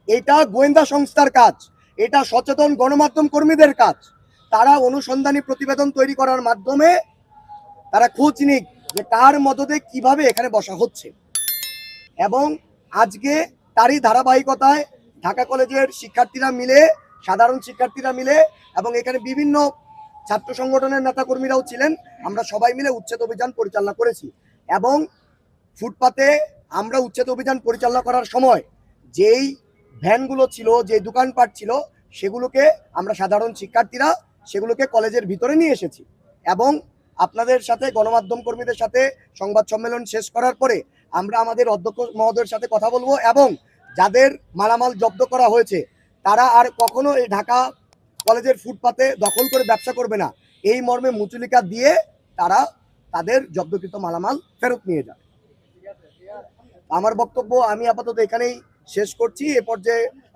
এটা গোয়েন্দা সংস্থার কাজ, এটা সচেতন গণমাধ্যম কর্মীদের কাজ। তারা অনুসন্ধানী প্রতিবেদন তৈরি করার মাধ্যমে তারা খোঁজ নিক যে কার মদদে কিভাবে এখানে বসা হচ্ছে। এবং আজকে তারই ধারাবাহিকতায় ঢাকা কলেজের শিক্ষার্থীরা মিলে, সাধারণ শিক্ষার্থীরা মিলে এবং এখানে বিভিন্ন ছাত্র সংগঠনের নেতাকর্মীরাও ছিলেন, আমরা সবাই মিলে উচ্ছেদ অভিযান পরিচালনা করেছি। এবং ফুটপাতে আমরা উচ্ছেদ অভিযান পরিচালনা করার সময় যেই ভ্যানগুলো ছিল, যে দোকানপাট ছিল, সেগুলোকে আমরা সাধারণ শিক্ষার্থীরা সেগুলোকে কলেজের ভিতরে নিয়ে এসেছি। এবং আপনাদের সাথে, গণমাধ্যম কর্মীদের সাথে সংবাদ সম্মেলন শেষ করার পরে আমরা আমাদের অধ্যক্ষ মহোদয়ের সাথে কথা বলবো এবং যাদের মালামাল জব্দ করা হয়েছে তারা আর কখনো এই ঢাকা কলেজের ফুটপাতে দখল করে ব্যবসা করবে না, এই মর্মে মুচলিকা দিয়ে তারা তাদের জব্দকৃত মালামাল ফেরত নিয়ে যায়। আমার বক্তব্য আমি আপাতত এখানেই শেষ করছি। এ পর্যায়ে